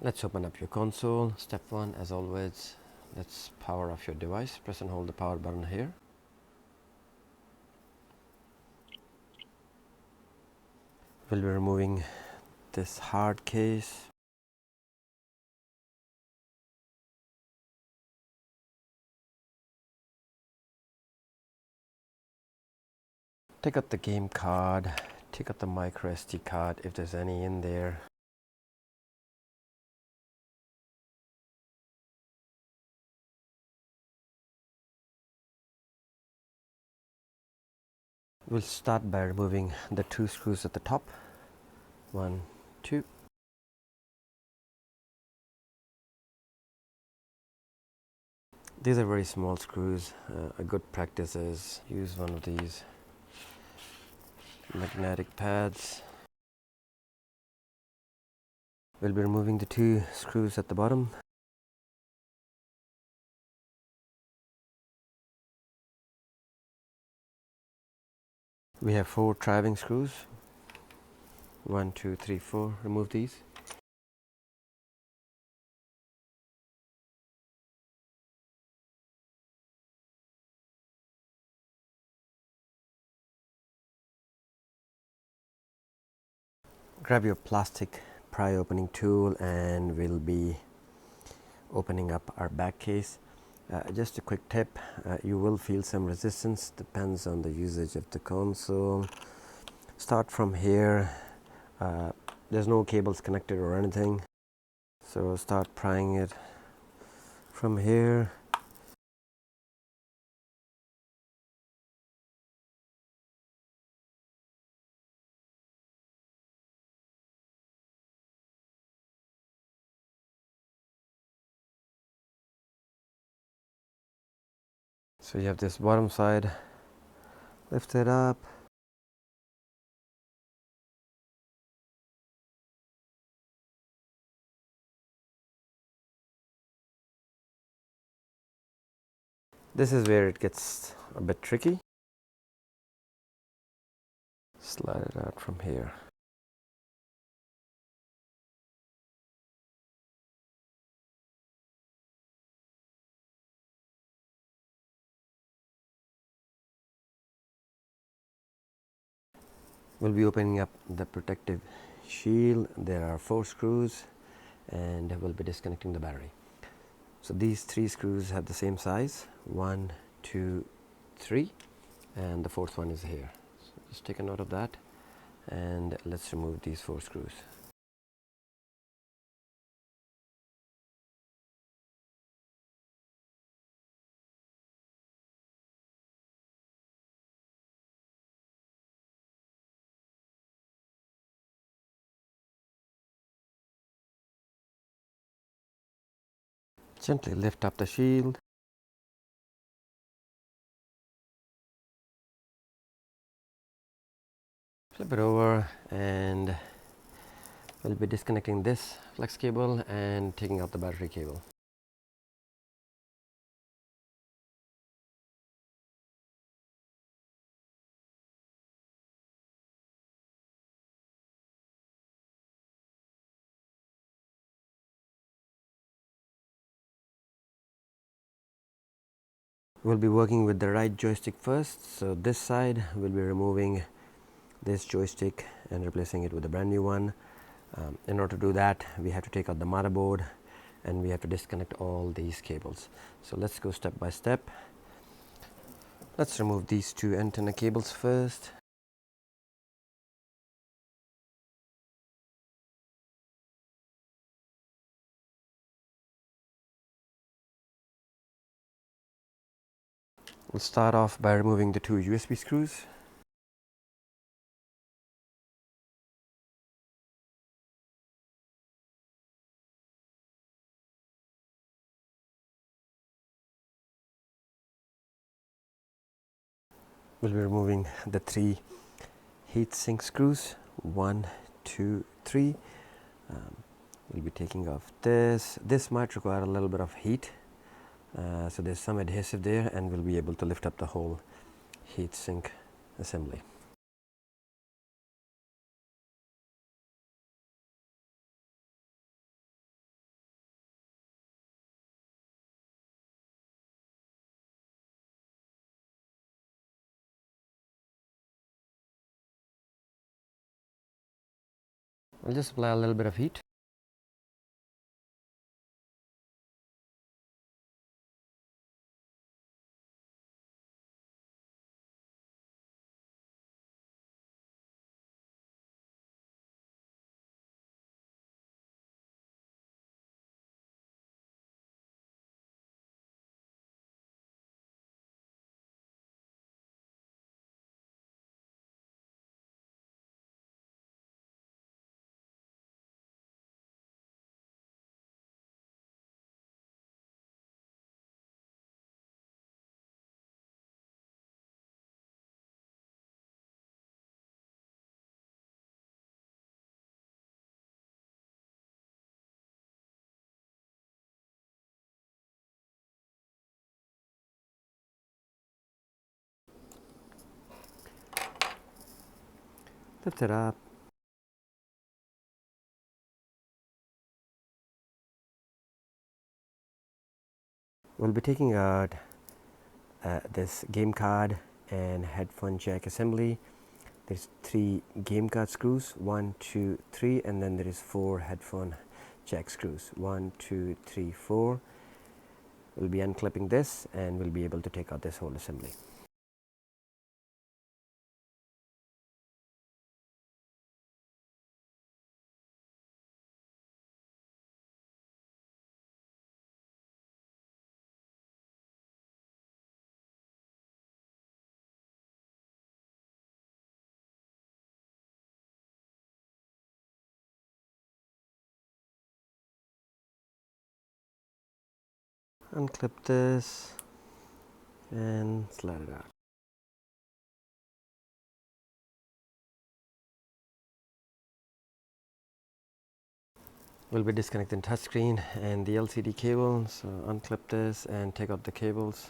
Let's open up your console. Step 1, as always, let's power off your device. Press and hold the power button here. We'll be removing this hard case. Take out the game card, take out the micro SD card if there's any in there. We'll start by removing the 2 screws at the top. 1, 2. These are very small screws. A good practice is use one of these magnetic pads. We'll be removing the 2 screws at the bottom. We have 4 driving screws. 1, 2, 3, 4. Remove these. Grab your plastic pry opening tool and we'll be opening up our back case. Just a quick tip, you will feel some resistance, depends on the usage of the console. Start from here. There's no cables connected or anything, so start prying it from here. So you have this bottom side, lift it up. This is where it gets a bit tricky. Slide it out from here. We'll be opening up the protective shield. There are 4 screws and we'll be disconnecting the battery. So these 3 screws have the same size, 1, 2, 3, and the 4th one is here. So just take a note of that and let's remove these 4 screws. Gently lift up the shield. Flip it over and we'll be disconnecting this flex cable and taking out the battery cable. We'll be working with the right joystick first. So this side we'll be removing this joystick and replacing it with a brand new one. In order to do that, we have to take out the motherboard and we have to disconnect all these cables. So let's go step by step. Let's remove these 2 antenna cables first. We'll start off by removing the 2 USB screws. We'll be removing the 3 heatsink screws, 1, 2, 3. We'll be taking off this. This might require a little bit of heat, so there's some adhesive there and we'll be able to lift up the whole heatsink assembly. I'll just apply a little bit of heat. Lift it up. We'll be taking out this game card and headphone jack assembly. There's 3 game card screws, 1, 2, 3, and then there is 4 headphone jack screws, 1, 2, 3, 4. We'll be unclipping this and we'll be able to take out this whole assembly. Unclip this and slide it out. We'll be disconnecting touchscreen and the LCD cable, so unclip this and take out the cables.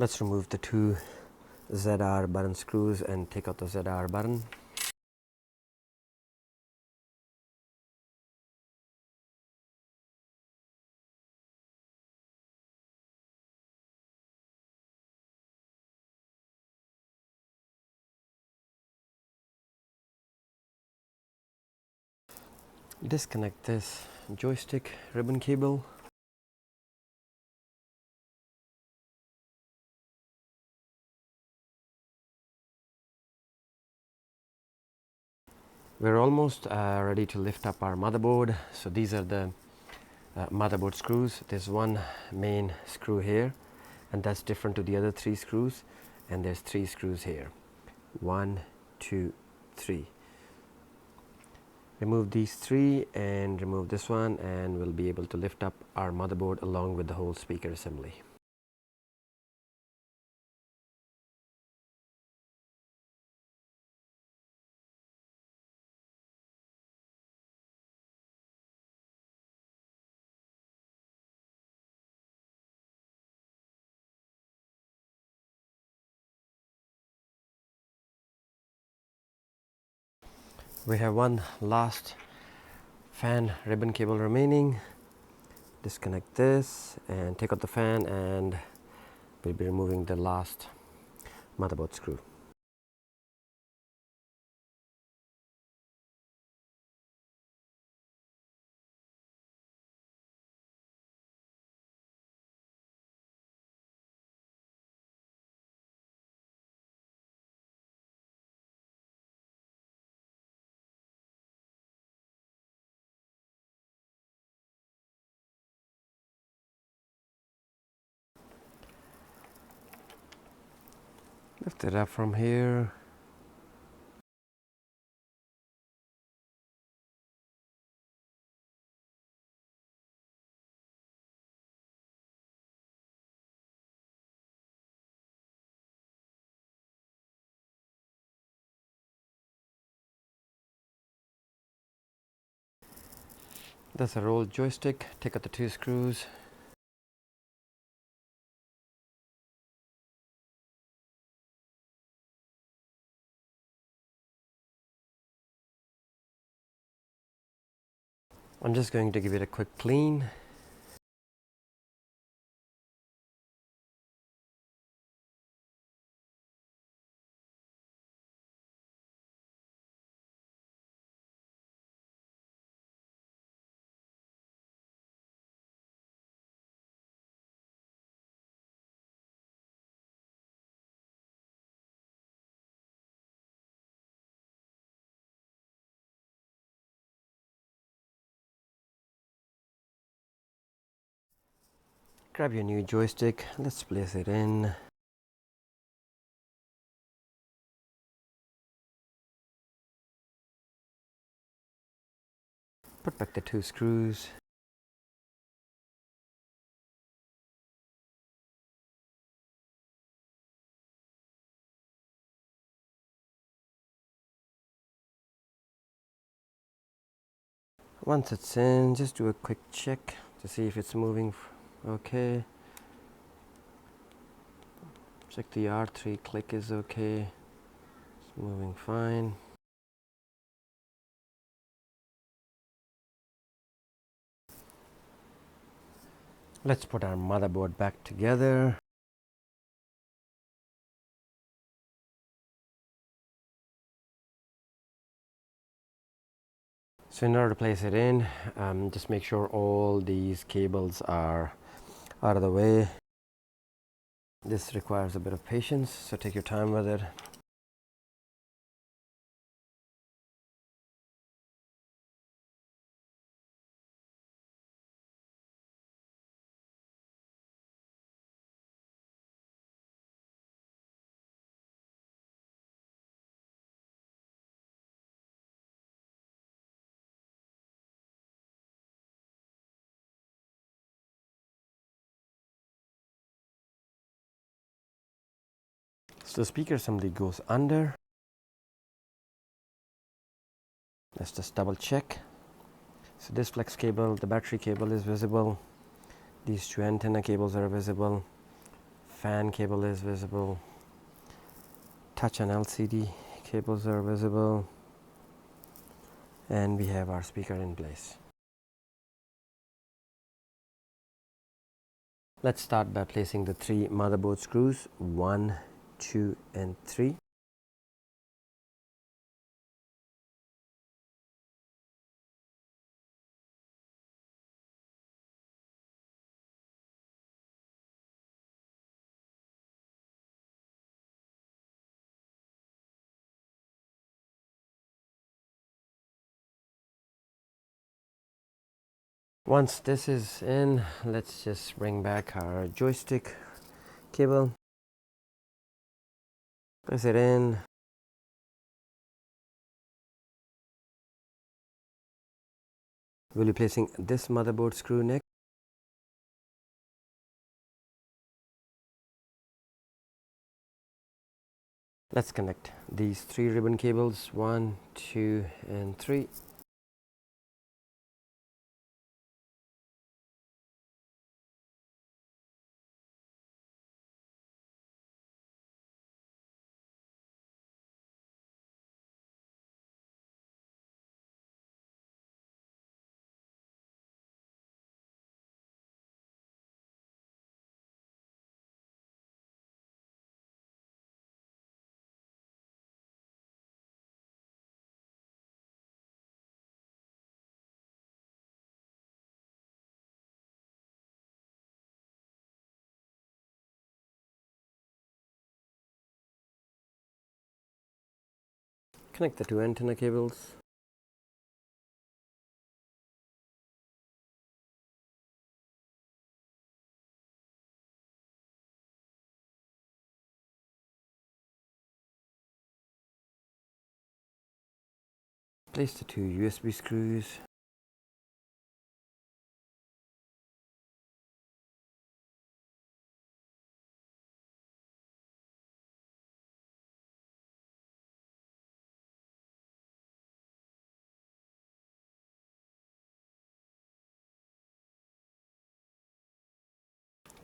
Let's remove the 2 ZR button screws and take out the ZR button. Disconnect this joystick ribbon cable. We're almost ready to lift up our motherboard. So these are the motherboard screws. There's 1 main screw here, and that's different to the other 3 screws, and there's 3 screws here, 1, 2, 3. Remove these 3 and remove this one, and we'll be able to lift up our motherboard along with the whole speaker assembly. We have 1 last fan ribbon cable remaining. Disconnect this and take out the fan, and we'll be removing the last motherboard screw. Lift it up from here. That's a rolled joystick. Take out the 2 screws. I'm just going to give it a quick clean. Grab your new joystick, let's place it in. Put back the 2 screws. Once it's in, just do a quick check to see if it's moving okay. Check the R3 click is okay. It's moving fine. Let's put our motherboard back together. So in order to place it in, just make sure all these cables are out of the way. This requires a bit of patience, so take your time with it. So the speaker assembly goes under. Let's just double check. So this flex cable, the battery cable is visible. These 2 antenna cables are visible. Fan cable is visible. Touch and LCD cables are visible. And we have our speaker in place. Let's start by placing the 3 motherboard screws, 1, 2 and 3. Once this is in, let's just bring back our joystick cable. Place it in. We'll be placing this motherboard screw next. Let's connect these 3 ribbon cables, 1, 2 and 3. Connect the 2 antenna cables. Place the 2 USB screws.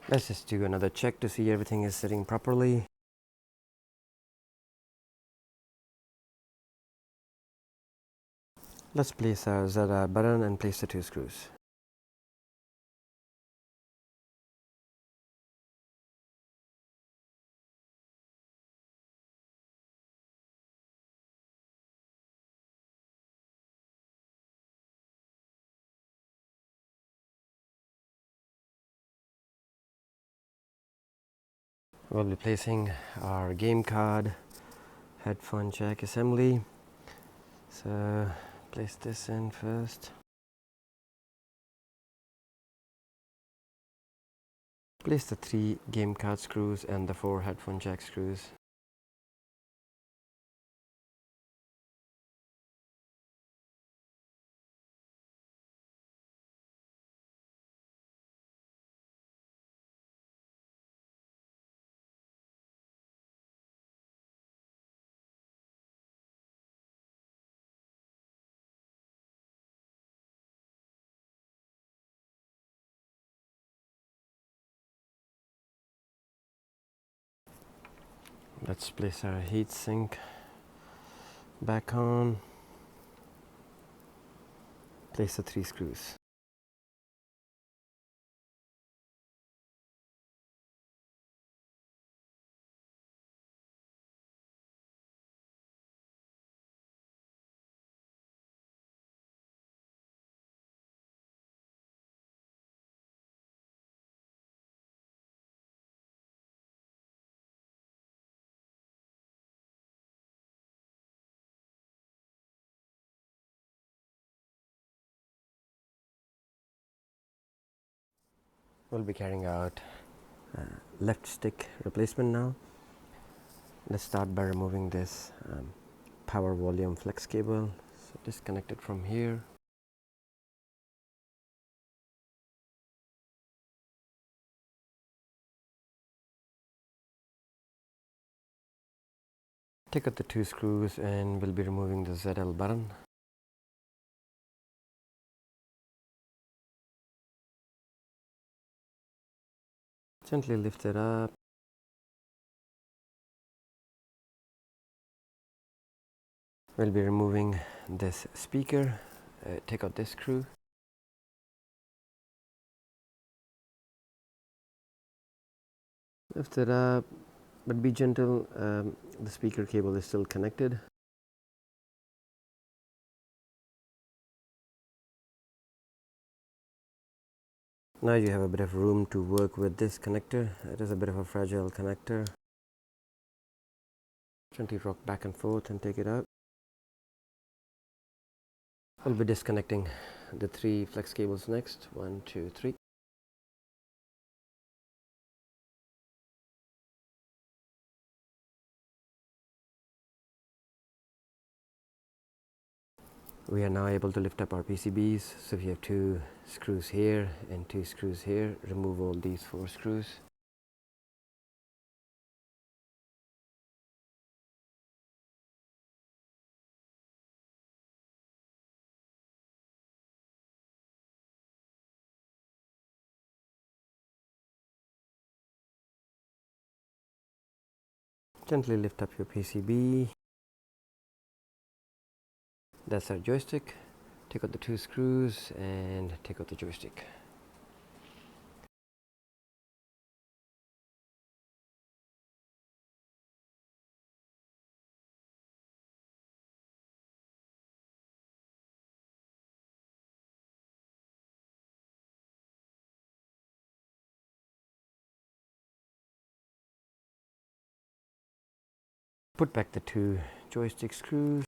Let's just do another check to see everything is sitting properly. Let's place our ZR button and place the 2 screws. We'll be placing our game card headphone jack assembly. So place this in first. Place the 3 game card screws and the 4 headphone jack screws. Let's place our heatsink back on. Place the 3 screws. We'll be carrying out left stick replacement now. Let's start by removing this power volume flex cable. So disconnect it from here. Take out the 2 screws and we'll be removing the ZL button. Gently lift it up. We'll be removing this speaker. Take out this screw. Lift it up, but be gentle. The speaker cable is still connected. Now you have a bit of room to work with this connector. It is a bit of a fragile connector. Gently rock back and forth and take it out. I'll be disconnecting the 3 flex cables next. 1, 2, 3. We are now able to lift up our PCBs. So we have 2 screws here and 2 screws here. Remove all these 4 screws. Gently lift up your PCB. That's our joystick. Take out the 2 screws and take out the joystick. Put back the 2 joystick screws.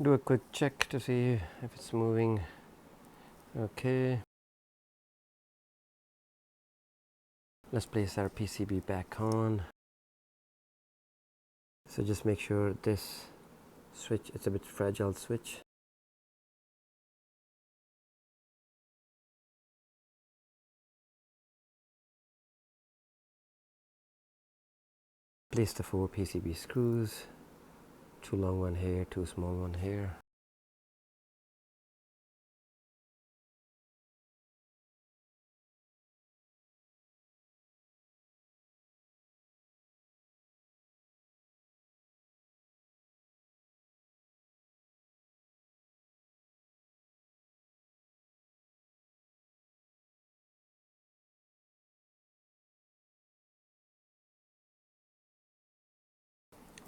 Do a quick check to see if it's moving. Okay. Let's place our PCB back on. So just make sure this switch, it's a bit fragile switch. Place the 4 PCB screws. 2 long one here, 2 small one here.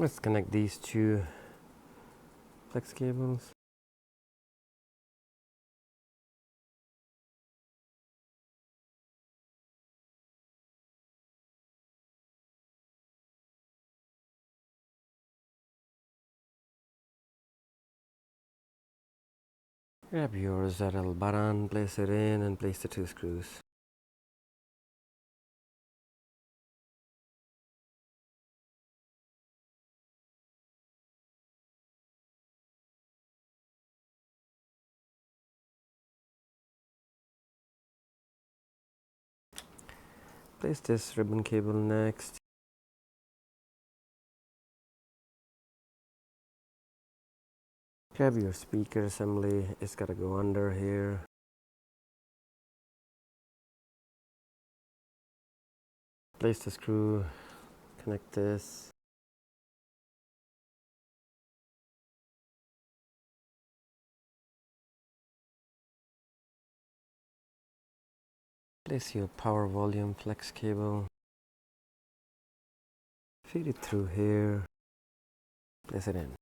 Let's connect these two flex cables. Grab your ZL button, place it in and place the two screws. Place this ribbon cable next. Grab your speaker assembly, it's gotta go under here. Place the screw, connect this. Place your power volume flex cable. Feed it through here. Place it in.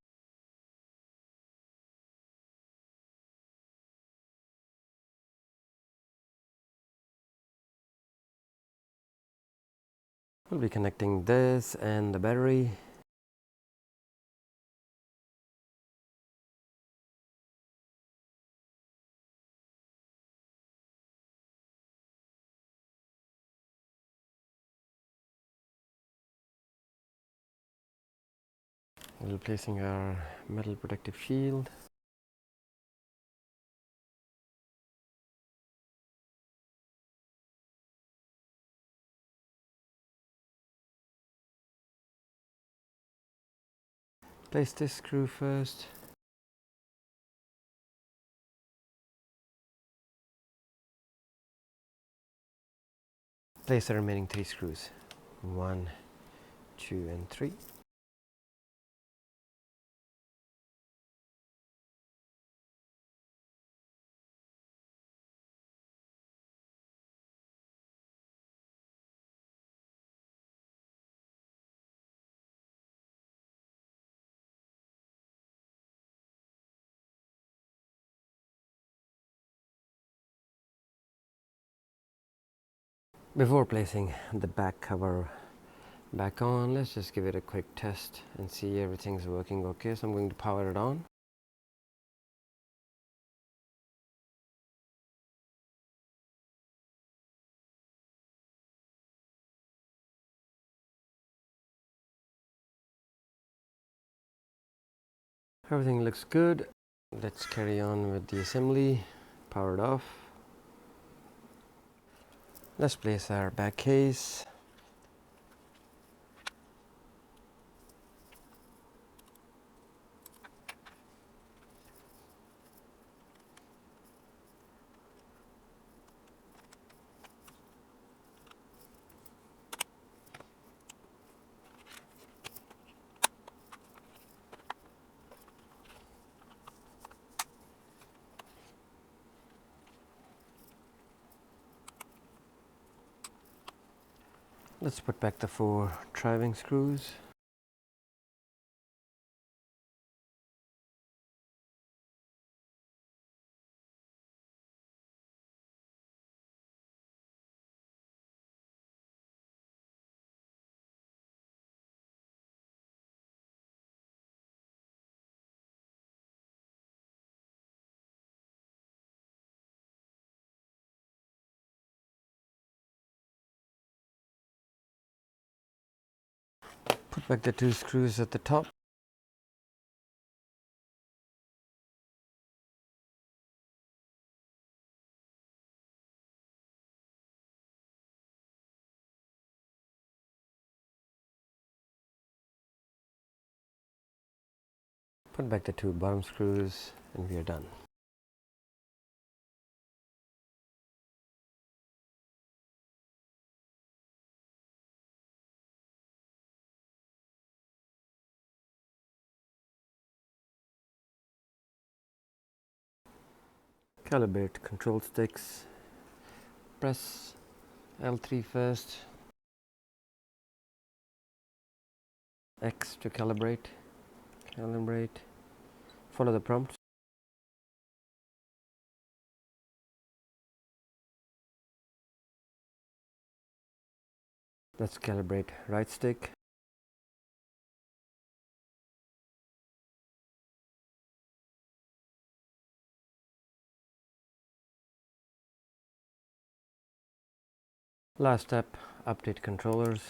We'll be connecting this and the battery. We'll be placing our metal protective shield. Place this screw first. Place the remaining 3 screws. 1, 2, and 3. Before placing the back cover back on, let's just give it a quick test and see everything's working okay. So I'm going to power it on. Everything looks good. Let's carry on with the assembly. Powered off. Let's place our back case. Let's put back the 4 driving screws. Put back the 2 screws at the top. Put back the 2 bottom screws and we are done. Calibrate control sticks. Press L3 first. X to calibrate, follow the prompts. Let's calibrate right stick. Last step, update controllers.